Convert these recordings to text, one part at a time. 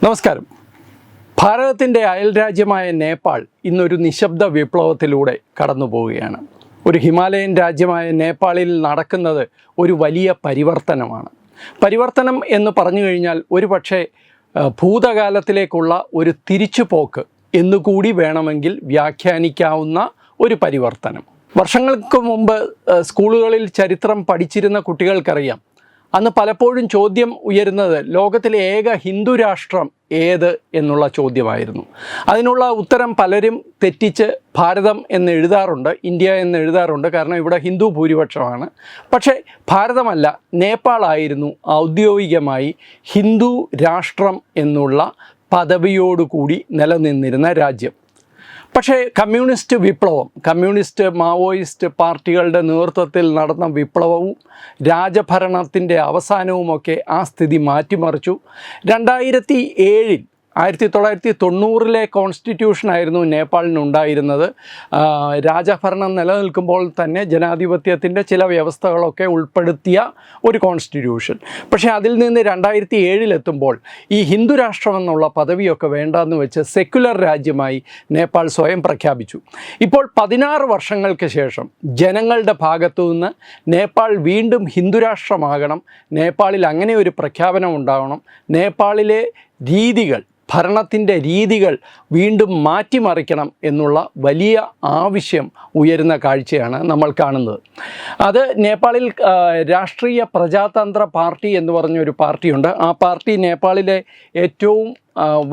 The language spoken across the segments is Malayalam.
നമസ്കാരം. ഭാരതത്തിൻ്റെ അയൽരാജ്യമായ നേപ്പാൾ ഇന്നൊരു നിശബ്ദ വിപ്ലവത്തിലൂടെ കടന്നു പോവുകയാണ്. ഒരു ഹിമാലയൻ രാജ്യമായ നേപ്പാളിൽ നടക്കുന്നത് ഒരു വലിയ പരിവർത്തനമാണ്. പരിവർത്തനം എന്ന് പറഞ്ഞു കഴിഞ്ഞാൽ ഒരു പക്ഷേ ഭൂതകാലത്തിലേക്കുള്ള ഒരു തിരിച്ചുപോക്ക് എന്നുകൂടി വേണമെങ്കിൽ വ്യാഖ്യാനിക്കാവുന്ന ഒരു പരിവർത്തനം. വർഷങ്ങൾക്ക് മുമ്പ് സ്കൂളുകളിൽ ചരിത്രം പഠിച്ചിരുന്ന കുട്ടികൾക്കറിയാം, അന്ന് പലപ്പോഴും ചോദ്യം ഉയരുന്നത് ലോകത്തിലെ ഏക ഹിന്ദു രാഷ്ട്രം ഏത് എന്നുള്ള ചോദ്യമായിരുന്നു. അതിനുള്ള ഉത്തരം പലരും തെറ്റിച്ച് ഭാരതം എന്ന് എഴുതാറുണ്ട്, ഇന്ത്യ എന്ന് എഴുതാറുണ്ട്. കാരണം ഇവിടെ ഹിന്ദു ഭൂരിപക്ഷമാണ്. പക്ഷേ ഭാരതമല്ല, നേപ്പാളായിരുന്നു ഔദ്യോഗികമായി ഹിന്ദു രാഷ്ട്രം എന്നുള്ള പദവിയോടുകൂടി നിലനിന്നിരുന്ന രാജ്യം. പക്ഷേ കമ്മ്യൂണിസ്റ്റ് വിപ്ലവം, കമ്മ്യൂണിസ്റ്റ് മാവോയിസ്റ്റ് പാർട്ടികളുടെ നേതൃത്വത്തിൽ നടന്ന വിപ്ലവവും രാജഭരണത്തിൻ്റെ അവസാനവുമൊക്കെ ആ സ്ഥിതി മാറ്റിമറിച്ചു. 2007 1990 കോൺസ്റ്റിറ്റ്യൂഷനായിരുന്നു നേപ്പാളിനുണ്ടായിരുന്നത്. രാജഭരണം നിലനിൽക്കുമ്പോൾ തന്നെ ജനാധിപത്യത്തിൻ്റെ ചില വ്യവസ്ഥകളൊക്കെ ഉൾപ്പെടുത്തിയ ഒരു കോൺസ്റ്റിറ്റ്യൂഷൻ. പക്ഷേ അതിൽ നിന്ന് 2007 എത്തുമ്പോൾ ഈ ഹിന്ദു രാഷ്ട്രമെന്നുള്ള പദവിയൊക്കെ വേണ്ടെന്ന് വെച്ച് സെക്യുലർ രാജ്യമായി നേപ്പാൾ സ്വയം പ്രഖ്യാപിച്ചു. ഇപ്പോൾ 16 വർഷങ്ങൾക്ക് ശേഷം ജനങ്ങളുടെ ഭാഗത്തു നിന്ന് നേപ്പാൾ വീണ്ടും ഹിന്ദുരാഷ്ട്രമാകണം, നേപ്പാളിൽ അങ്ങനെ ഒരു പ്രഖ്യാപനം ഉണ്ടാവണം, നേപ്പാളിലെ രീതികൾ, ഭരണത്തിൻ്റെ രീതികൾ വീണ്ടും മാറ്റിമറിക്കണം എന്നുള്ള വലിയ ആവശ്യം ഉയരുന്ന കാഴ്ചയാണ് നമ്മൾ കാണുന്നത്. അത് നേപ്പാളിൽ രാഷ്ട്രീയ പ്രജാതന്ത്ര പാർട്ടി എന്ന് പറഞ്ഞൊരു പാർട്ടിയുണ്ട്. ആ പാർട്ടി നേപ്പാളിലെ ഏറ്റവും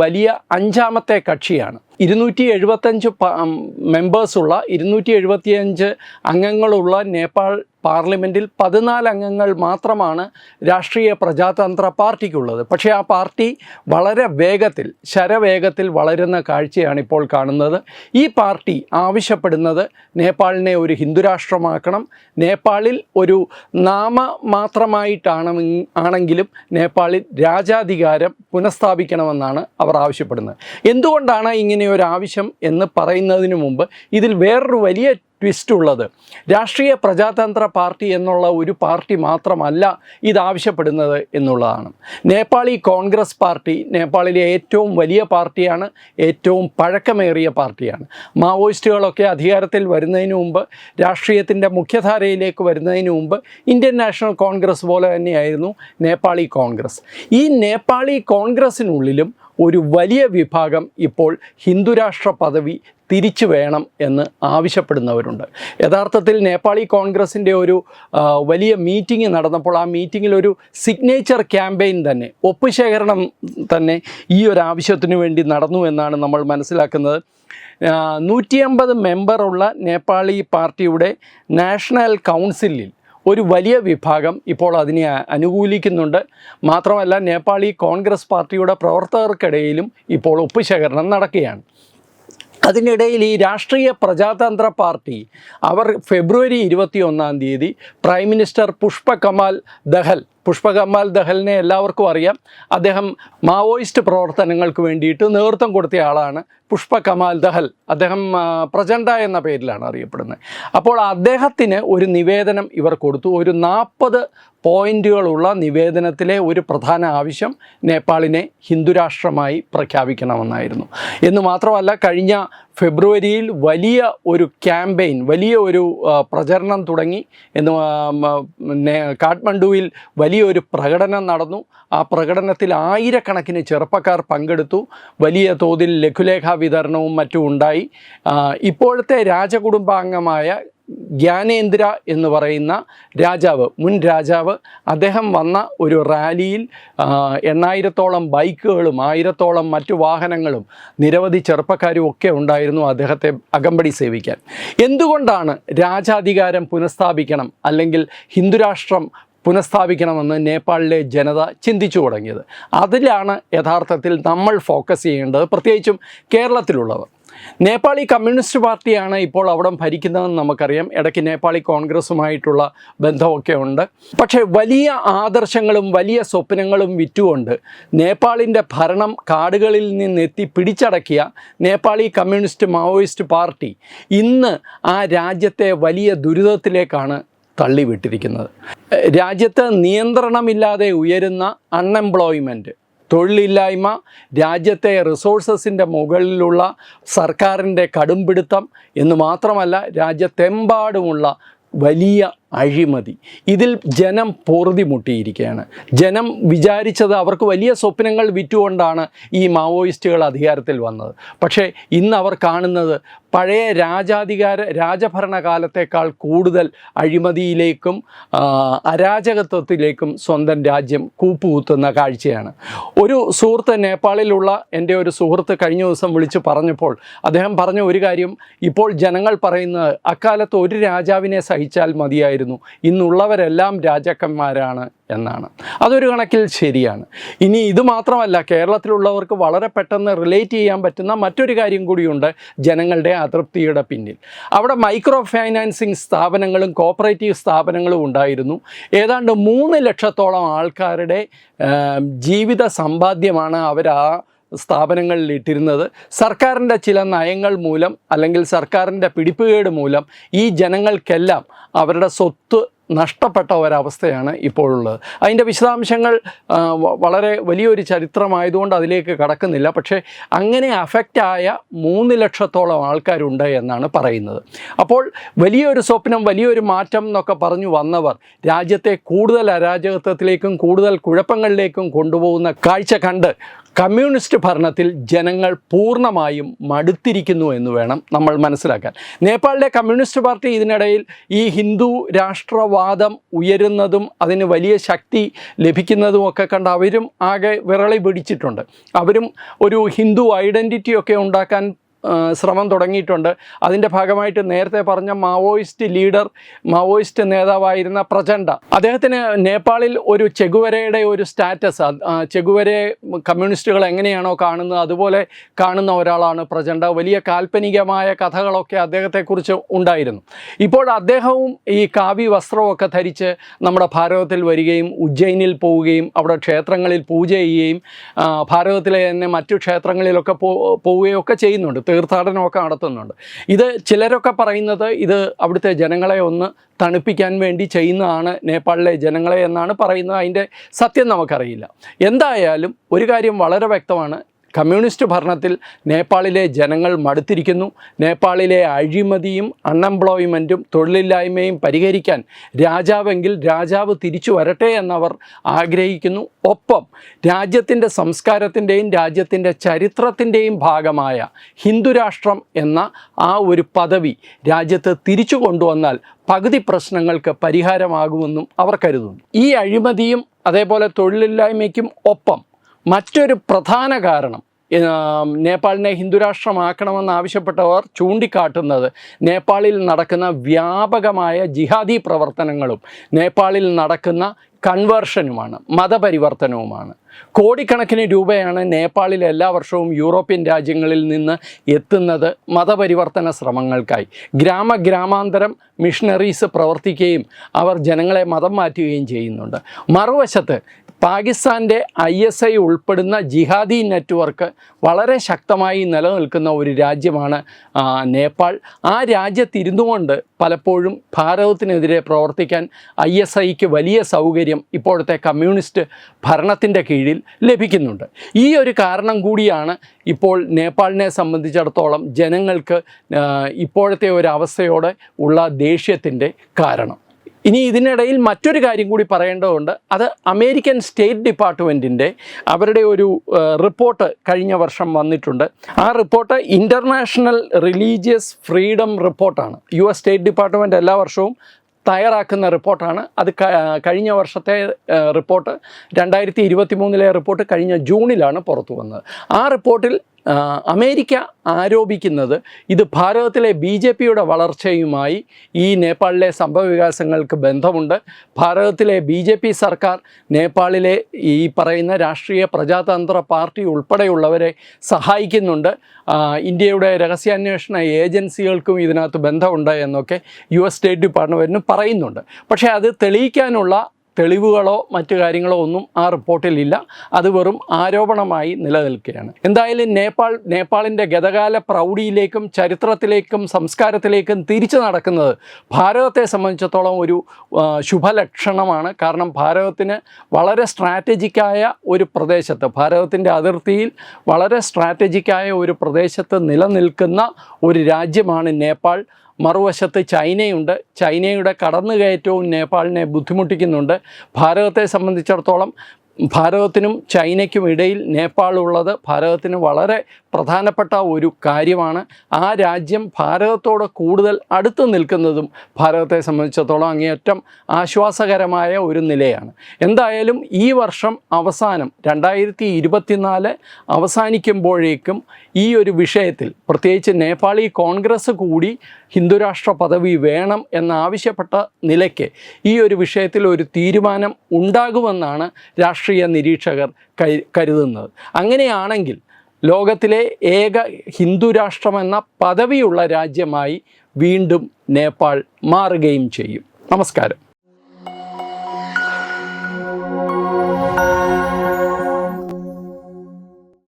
വലിയ 5ാമത്തെ കക്ഷിയാണ്. 275 മെമ്പേഴ്സുള്ള 275 അംഗങ്ങളുള്ള നേപ്പാൾ പാർലമെൻറ്റിൽ 14 അംഗങ്ങൾ മാത്രമാണ് രാഷ്ട്രീയ പ്രജാതന്ത്ര പാർട്ടിക്കുള്ളത്. പക്ഷേ ആ പാർട്ടി വളരെ ശരവേഗത്തിൽ വളരുന്ന കാഴ്ചയാണ് ഇപ്പോൾ കാണുന്നത്. ഈ പാർട്ടി ആവശ്യപ്പെടുന്നത് നേപ്പാളിനെ ഒരു ഹിന്ദുരാഷ്ട്രമാക്കണം, നേപ്പാളിൽ ഒരു നാമമാത്രമായിട്ടാണെങ്കിലും നേപ്പാളിൽ രാജാധികാരം പുനഃസ്ഥാപിക്കണമെന്നാണ് അവർ ആവശ്യപ്പെടുന്നത്. എന്തുകൊണ്ടാണ് ഇങ്ങനെ ഒരു ആവശ്യം എന്ന് പറയുന്നതിന് മുമ്പ് ഇതിൽ വേറൊരു വലിയ ട്വിസ്റ്റ് ഉള്ളത്, രാഷ്ട്രീയ പ്രജാതന്ത്ര പാർട്ടി എന്നുള്ള ഒരു പാർട്ടി മാത്രമല്ല ഇതാവശ്യപ്പെടുന്നത് എന്നുള്ളതാണ്. നേപ്പാളി കോൺഗ്രസ് പാർട്ടി നേപ്പാളിലെ ഏറ്റവും വലിയ പാർട്ടിയാണ്, ഏറ്റവും പഴക്കമേറിയ പാർട്ടിയാണ്. മാവോയിസ്റ്റുകളൊക്കെ അധികാരത്തിൽ വരുന്നതിന് മുമ്പ്, രാഷ്ട്രീയത്തിൻ്റെ മുഖ്യധാരയിലേക്ക് വരുന്നതിന് മുമ്പ് ഇന്ത്യൻ നാഷണൽ കോൺഗ്രസ് പോലെ തന്നെയായിരുന്നു നേപ്പാളി കോൺഗ്രസ്. ഈ നേപ്പാളി കോൺഗ്രസ്സിനുള്ളിലും ഒരു വലിയ വിഭാഗം ഇപ്പോൾ ഹിന്ദുരാഷ്ട്ര പദവി തിരിച്ചു വേണം എന്ന് ആവശ്യപ്പെടുന്നവരുണ്ട്. യഥാർത്ഥത്തിൽ നേപ്പാളി കോൺഗ്രസിൻ്റെ ഒരു വലിയ മീറ്റിംഗ് നടന്നപ്പോൾ ആ മീറ്റിങ്ങിൽ ഒരു സിഗ്നേച്ചർ ക്യാമ്പയിൻ തന്നെ, ഒപ്പുശേഖരണം തന്നെ ഈ ഒരു ആവശ്യത്തിനു വേണ്ടി നടന്നു എന്നാണ് നമ്മൾ മനസ്സിലാക്കുന്നത്. 150 മെമ്പറുള്ള നേപ്പാളി പാർട്ടിയുടെ നാഷണൽ കൗൺസിലിൽ ഒരു വലിയ വിഭാഗം ഇപ്പോൾ അതിനെ അനുകൂലിക്കുന്നുണ്ട്. മാത്രമല്ല നേപ്പാളി കോൺഗ്രസ് പാർട്ടിയുടെ പ്രവർത്തകർക്കിടയിലും ഇപ്പോൾ ഒപ്പുശേഖരണം നടക്കുകയാണ്. അതിനിടയിൽ ഈ രാഷ്ട്രീയ പ്രജാതന്ത്ര പാർട്ടി അവർ ഫെബ്രുവരി 21 പ്രൈം മിനിസ്റ്റർ പുഷ്പകമാൽ ദഹലിനെ എല്ലാവർക്കും അറിയാം. അദ്ദേഹം മാവോയിസ്റ്റ് പ്രവർത്തനങ്ങൾക്ക് വേണ്ടിയിട്ട് നേതൃത്വം കൊടുത്ത ആളാണ് പുഷ്പകമാൽ ദഹൽ. അദ്ദേഹം പ്രചണ്ഡ എന്ന പേരിലാണ് അറിയപ്പെടുന്നത്. അപ്പോൾ അദ്ദേഹത്തിന് ഒരു നിവേദനം ഇവർ കൊടുത്തു. ഒരു 40 പോയിൻറ്റുകളുള്ള നിവേദനത്തിലെ ഒരു പ്രധാന ആവശ്യം നേപ്പാളിനെ ഹിന്ദുരാഷ്ട്രമായി പ്രഖ്യാപിക്കണമെന്നായിരുന്നു. എന്ന് മാത്രമല്ല, കഴിഞ്ഞ ഫെബ്രുവരിയിൽ വലിയ ഒരു ക്യാമ്പയിൻ, വലിയ ഒരു പ്രചരണം തുടങ്ങി. കാഠ്മണ്ഡുവിൽ വലിയൊരു പ്രകടനം നടന്നു. ആ പ്രകടനത്തിൽ ആയിരക്കണക്കിന് ചെറുപ്പക്കാർ പങ്കെടുത്തു. വലിയ തോതിൽ ലഘുലേഖ വിതരണവും മറ്റും ഉണ്ടായി. ഇപ്പോഴത്തെ രാജകുടുംബാംഗമായ ജ്ഞാനേന്ദ്ര എന്ന് പറയുന്ന മുൻ രാജാവ്, അദ്ദേഹം വന്ന ഒരു റാലിയിൽ 8,000-ഓളം ബൈക്കുകളും 1,000-ഓളം മറ്റു വാഹനങ്ങളും നിരവധി ചെറുപ്പക്കാരും ഒക്കെ ഉണ്ടായിരുന്നു അദ്ദേഹത്തെ അകമ്പടി സേവിക്കാൻ. എന്തുകൊണ്ടാണ് രാജാധികാരം പുനഃസ്ഥാപിക്കണം അല്ലെങ്കിൽ ഹിന്ദുരാഷ്ട്രം പുനഃസ്ഥാപിക്കണമെന്ന് നേപ്പാളിലെ ജനത ചിന്തിച്ചു തുടങ്ങിയത്? അതിലാണ് യഥാർത്ഥത്തിൽ നമ്മൾ ഫോക്കസ് ചെയ്യേണ്ടത്, പ്രത്യേകിച്ചും കേരളത്തിലുള്ളവർ. നേപ്പാളി കമ്മ്യൂണിസ്റ്റ് പാർട്ടിയാണ് ഇപ്പോൾ അവിടെ ഭരിക്കുന്നതെന്ന് നമുക്കറിയാം. ഇടയ്ക്ക് നേപ്പാളി കോൺഗ്രസുമായിട്ടുള്ള ബന്ധമൊക്കെ ഉണ്ട്. പക്ഷേ വലിയ ആദർശങ്ങളും വലിയ സ്വപ്നങ്ങളും വിറ്റുകൊണ്ട് നേപ്പാളിൻ്റെ ഭരണം കാടുകളിൽ നിന്നെത്തി പിടിച്ചടക്കിയ നേപ്പാളി കമ്മ്യൂണിസ്റ്റ് മാവോയിസ്റ്റ് പാർട്ടി ഇന്ന് ആ രാജ്യത്തെ വലിയ ദുരിതത്തിലേക്കാണ് തള്ളിവിട്ടിരിക്കുന്നത്. രാജ്യത്ത് നിയന്ത്രണമില്ലാതെ ഉയരുന്ന അൺഎംപ്ലോയ്മെൻറ്റ്, തൊഴിലില്ലായ്മ, രാജ്യത്തെ റിസോഴ്സസിൻ്റെ മുകളിലുള്ള സർക്കാരിൻ്റെ കടുംപിടുത്തം എന്ന് മാത്രമല്ല രാജ്യത്തെമ്പാടുമുള്ള വലിയ അഴിമതി. ഇതിൽ ജനം പൊറുതിമുട്ടിയിരിക്കുകയാണ്. ജനം വിചാരിച്ചത് അവർക്ക് വലിയ സ്വപ്നങ്ങൾ വിറ്റുകൊണ്ടാണ് ഈ മാവോയിസ്റ്റുകൾ അധികാരത്തിൽ വന്നത്. പക്ഷേ ഇന്ന് അവർ കാണുന്നത് പഴയ രാജഭരണകാലത്തേക്കാൾ കൂടുതൽ അഴിമതിയിലേക്കും അരാജകത്വത്തിലേക്കും സ്വന്തം രാജ്യം കൂപ്പുകുത്തുന്ന കാഴ്ചയാണ്. ഒരു സുഹൃത്ത്, നേപ്പാളിലുള്ള എൻ്റെ ഒരു സുഹൃത്ത് കഴിഞ്ഞ ദിവസം വിളിച്ച് പറഞ്ഞപ്പോൾ അദ്ദേഹം പറഞ്ഞ ഒരു കാര്യം, ഇപ്പോൾ ജനങ്ങൾ പറയുന്നത് അക്കാലത്ത് ഒരു രാജാവിനെ സഹിച്ചാൽ മതിയായിരുന്നു, ഇന്നുള്ളവരെല്ലാം രാജാക്കന്മാരാണ് എന്നാണ്. അതൊരു കണക്കിൽ ശരിയാണ്. ഇനി ഇത് മാത്രമല്ല, കേരളത്തിലുള്ളവർക്ക് വളരെ പെട്ടെന്ന് റിലേറ്റ് ചെയ്യാൻ പറ്റുന്ന മറ്റൊരു കാര്യം കൂടിയുണ്ട് ജനങ്ങളുടെ അതൃപ്തിയുടെ പിന്നിൽ. അവിടെ മൈക്രോ ഫൈനാൻസിങ് സ്ഥാപനങ്ങളും കോപ്പറേറ്റീവ് സ്ഥാപനങ്ങളും ഉണ്ടായിരുന്നു. ഏതാണ്ട് 3 ലക്ഷത്തോളം ആൾക്കാരുടെ ജീവിത സമ്പാദ്യമാണ് അവർ ആ സ്ഥാപനങ്ങളിൽ ഇട്ടിരുന്നത്. സർക്കാരിൻ്റെ ചില നയങ്ങൾ മൂലം അല്ലെങ്കിൽ സർക്കാരിൻ്റെ പിടിപ്പുകേട് മൂലം ഈ ജനങ്ങൾക്കെല്ലാം അവരുടെ സ്വത്ത് നഷ്ടപ്പെട്ട ഒരവസ്ഥയാണ് ഇപ്പോഴുള്ളത്. അതിൻ്റെ വിശദാംശങ്ങൾ വളരെ വലിയൊരു ചരിത്രമായതുകൊണ്ട് അതിലേക്ക് കടക്കുന്നില്ല. പക്ഷേ അങ്ങനെ അഫക്റ്റായ 3 ലക്ഷത്തോളം ആൾക്കാരുണ്ട് എന്നാണ് പറയുന്നത്. അപ്പോൾ വലിയൊരു സ്വപ്നം, വലിയൊരു മാറ്റം എന്നൊക്കെ പറഞ്ഞു വന്നവർ രാജ്യത്തെ കൂടുതൽ അരാജകത്വത്തിലേക്കും കൂടുതൽ കുഴപ്പങ്ങളിലേക്കും കൊണ്ടുപോകുന്ന കാഴ്ച കണ്ട് കമ്മ്യൂണിസ്റ്റ് ഭരണത്തിൽ ജനങ്ങൾ പൂർണ്ണമായും മടുത്തിരിക്കുന്നു എന്ന് വേണം നമ്മൾ മനസ്സിലാക്കാൻ. നേപ്പാളിലെ കമ്മ്യൂണിസ്റ്റ് പാർട്ടി ഇതിനിടയിൽ ഈ ഹിന്ദു രാഷ്ട്രവാദം ഉയരുന്നതും അതിന് വലിയ ശക്തി ലഭിക്കുന്നതും ഒക്കെ കണ്ട് അവരും ആകെ വിറളി പിടിച്ചിട്ടുണ്ട്. അവരും ഒരു ഹിന്ദു ഐഡൻറ്റിറ്റിയൊക്കെ ഉണ്ടാക്കാൻ ശ്രമം തുടങ്ങിയിട്ടുണ്ട്. അതിൻ്റെ ഭാഗമായിട്ട് നേരത്തെ പറഞ്ഞ മാവോയിസ്റ്റ് നേതാവായിരുന്ന പ്രചണ്ഡ, അദ്ദേഹത്തിന് നേപ്പാളിൽ ഒരു ചെഗുവരയുടെ ഒരു സ്റ്റാറ്റസ്, ചെഗുവരയെ കമ്മ്യൂണിസ്റ്റുകൾ എങ്ങനെയാണോ കാണുന്നത് അതുപോലെ കാണുന്ന ഒരാളാണ് പ്രചണ്ഡ. വലിയ കാൽപ്പനികമായ കഥകളൊക്കെ അദ്ദേഹത്തെക്കുറിച്ച് ഉണ്ടായിരുന്നു. ഇപ്പോൾ അദ്ദേഹവും ഈ കാവി വസ്ത്രമൊക്കെ ധരിച്ച് നമ്മുടെ ഭാരതത്തിൽ വരികയും ഉജ്ജയിനിൽ പോവുകയും അവിടെ ക്ഷേത്രങ്ങളിൽ പൂജ ചെയ്യുകയും ഭാരതത്തിലെ തന്നെ മറ്റു ക്ഷേത്രങ്ങളിലൊക്കെ പോവുകയൊക്കെ ചെയ്യുന്നുണ്ട്, തീർത്ഥാടനമൊക്കെ നടത്തുന്നുണ്ട്. ഇത് ചിലരൊക്കെ പറയുന്നത് ഇത് അവിടുത്തെ ജനങ്ങളെ ഒന്ന് തണുപ്പിക്കാൻ വേണ്ടി ചെയ്യുന്നതാണ് നേപ്പാളിലെ ജനങ്ങളെ എന്നാണ് പറയുന്നത്. അതിൻ്റെ സത്യം നമുക്കറിയില്ല. എന്തായാലും ഒരു കാര്യം വളരെ വ്യക്തമാണ്, കമ്മ്യൂണിസ്റ്റ് ഭരണത്തിൽ നേപ്പാളിലെ ജനങ്ങൾ മടുത്തിരിക്കുന്നു. നേപ്പാളിലെ അഴിമതിയും അൺഎംപ്ലോയ്മെൻറ്റും തൊഴിലില്ലായ്മയും പരിഹരിക്കാൻ രാജാവെങ്കിൽ രാജാവ് തിരിച്ചു വരട്ടെ എന്നവർ ആഗ്രഹിക്കുന്നു. ഒപ്പം രാജ്യത്തിൻ്റെ സംസ്കാരത്തിൻ്റെയും രാജ്യത്തിൻ്റെ ചരിത്രത്തിൻ്റെയും ഭാഗമായ ഹിന്ദുരാഷ്ട്രം എന്ന ആ ഒരു പദവി രാജ്യത്ത് തിരിച്ചു കൊണ്ടുവന്നാൽ പകുതി പ്രശ്നങ്ങൾക്ക് പരിഹാരമാകുമെന്നും അവർ കരുതുന്നു. ഈ അഴിമതിയും അതേപോലെ തൊഴിലില്ലായ്മയ്ക്കും ഒപ്പം മറ്റൊരു പ്രധാന കാരണം നേപ്പാളിനെ ഹിന്ദുരാഷ്ട്രമാക്കണമെന്ന് ആവശ്യപ്പെട്ടവർ ചൂണ്ടിക്കാട്ടുന്നത് നേപ്പാളിൽ നടക്കുന്ന വ്യാപകമായ ജിഹാദി പ്രവർത്തനങ്ങളും നേപ്പാളിൽ നടക്കുന്ന കൺവേർഷനുമാണ്, മതപരിവർത്തനവുമാണ്. കോടിക്കണക്കിന് രൂപയാണ് നേപ്പാളിൽ എല്ലാ വർഷവും യൂറോപ്യൻ രാജ്യങ്ങളിൽ നിന്ന് എത്തുന്നത് മതപരിവർത്തന ശ്രമങ്ങൾക്കായി. ഗ്രാമാന്തരം മിഷണറീസ് പ്രവർത്തിക്കുകയും അവർ ജനങ്ങളെ മതം മാറ്റുകയും ചെയ്യുന്നുണ്ട്. മറുവശത്ത് പാകിസ്ഥാൻ്റെ ISI ഉൾപ്പെടുന്ന ജിഹാദി നെറ്റ്വർക്ക് വളരെ ശക്തമായി നിലനിൽക്കുന്ന ഒരു രാജ്യമാണ് നേപ്പാൾ. ആ രാജ്യത്തിരുന്നു കൊണ്ട് പലപ്പോഴും ഭാരതത്തിനെതിരെ പ്രവർത്തിക്കാൻ ISIക്ക് വലിയ സൗകര്യം ഇപ്പോഴത്തെ കമ്മ്യൂണിസ്റ്റ് ഭരണത്തിൻ്റെ കീഴിൽ ലഭിക്കുന്നുണ്ട്. ഈ ഒരു കാരണം കൂടിയാണ് ഇപ്പോൾ നേപ്പാളിനെ സംബന്ധിച്ചിടത്തോളം ജനങ്ങൾക്ക് ഇപ്പോഴത്തെ ഒരു അവസ്ഥയോടെ ഉള്ള ദേഷ്യത്തിൻ്റെ കാരണം. ഇനി ഇതിനിടയിൽ മറ്റൊരു കാര്യം കൂടി പറയേണ്ടതുണ്ട്. അത് അമേരിക്കൻ സ്റ്റേറ്റ് ഡിപ്പാർട്ട്മെൻറ്റിൻ്റെ അവരുടെ ഒരു റിപ്പോർട്ട് കഴിഞ്ഞ വർഷം വന്നിട്ടുണ്ട്. ആ റിപ്പോർട്ട് ഇൻ്റർനാഷണൽ റിലീജിയസ് ഫ്രീഡം റിപ്പോർട്ടാണ്. US സ്റ്റേറ്റ് ഡിപ്പാർട്ട്മെൻറ്റ് എല്ലാ വർഷവും തയ്യാറാക്കുന്ന റിപ്പോർട്ടാണ്. അത് കഴിഞ്ഞ വർഷത്തെ റിപ്പോർട്ട് 2023 റിപ്പോർട്ട് കഴിഞ്ഞ ജൂണിലാണ് പുറത്തു വന്നത്. ആ റിപ്പോർട്ടിൽ അമേരിക്ക ആരോപിക്കുന്നത് ഇത് ഭാരതത്തിലെ BJPയുടെ വളർച്ചയുമായി ഈ നേപ്പാളിലെ സംഭവവികാസങ്ങൾക്ക് ബന്ധമുണ്ട്. ഭാരതത്തിലെ BJP സർക്കാർ നേപ്പാളിലെ ഈ പറയുന്ന രാഷ്ട്രീയ പ്രജാതന്ത്ര പാർട്ടി ഉൾപ്പെടെയുള്ളവരെ സഹായിക്കുന്നുണ്ട്. ഇന്ത്യയുടെ രഹസ്യാന്വേഷണ ഏജൻസികൾക്കും ഇതിനകത്ത് ബന്ധമുണ്ട് എന്നൊക്കെ US സ്റ്റേറ്റ് ഡിപ്പാർട്ട്മെൻറ്റിന് പറയുന്നുണ്ട്. പക്ഷേ അത് തെളിയിക്കാനുള്ള തെളിവുകളോ മറ്റു കാര്യങ്ങളോ ഒന്നും ആ റിപ്പോർട്ടിലില്ല. അത് വെറും ആരോപണമായി നിലനിൽക്കുകയാണ്. എന്തായാലും നേപ്പാളിൻ്റെ ഗതകാല പ്രൗഢിയിലേക്കും ചരിത്രത്തിലേക്കും സംസ്കാരത്തിലേക്കും തിരിച്ചു നടക്കുന്നത് ഭാരതത്തെ സംബന്ധിച്ചിടത്തോളം ഒരു ശുഭലക്ഷണമാണ്. കാരണം ഭാരതത്തിന് വളരെ സ്ട്രാറ്റജിക്കായ ഒരു പ്രദേശത്ത്, ഭാരതത്തിൻ്റെ അതിർത്തിയിൽ വളരെ സ്ട്രാറ്റജിക്കായ ഒരു പ്രദേശത്ത് നിലനിൽക്കുന്ന ഒരു രാജ്യമാണ് നേപ്പാൾ. മറുവശത്ത് ചൈനയുണ്ട്. ചൈനയുടെ കടന്നുകയറ്റവും നേപ്പാളിനെ ബുദ്ധിമുട്ടിക്കുന്നുണ്ട്. ഭാരതത്തെ സംബന്ധിച്ചിടത്തോളം ഭാരതത്തിനും ചൈനയ്ക്കും ഇടയിൽ നേപ്പാൾ ഉള്ളത് ഭാരതത്തിന് വളരെ പ്രധാനപ്പെട്ട ഒരു കാര്യമാണ്. ആ രാജ്യം ഭാരതത്തോട് കൂടുതൽ അടുത്ത് നിൽക്കുന്നതും ഭാരതത്തെ സംബന്ധിച്ചിടത്തോളം അങ്ങേയറ്റം ആശ്വാസകരമായ ഒരു നിലയാണ്. എന്തായാലും ഈ വർഷം അവസാനം 2024 അവസാനിക്കുമ്പോഴേക്കും ഈ ഒരു വിഷയത്തിൽ, പ്രത്യേകിച്ച് നേപ്പാളി കോൺഗ്രസ് കൂടി ഹിന്ദുരാഷ്ട്ര പദവി വേണം എന്നാവശ്യപ്പെട്ട നിലയ്ക്ക് ഈ ഒരു വിഷയത്തിൽ ഒരു തീരുമാനം ഉണ്ടാകുമെന്നാണ് രാഷ്ട്രീയ നിരീക്ഷകർ കരുതുന്നത്. അങ്ങനെയാണെങ്കിൽ ലോകത്തിലെ ഏക ഹിന്ദുരാഷ്ട്രമെന്ന പദവിയുള്ള രാജ്യമായി വീണ്ടും നേപ്പാൾ മാറുകയും ചെയ്യും. നമസ്കാരം.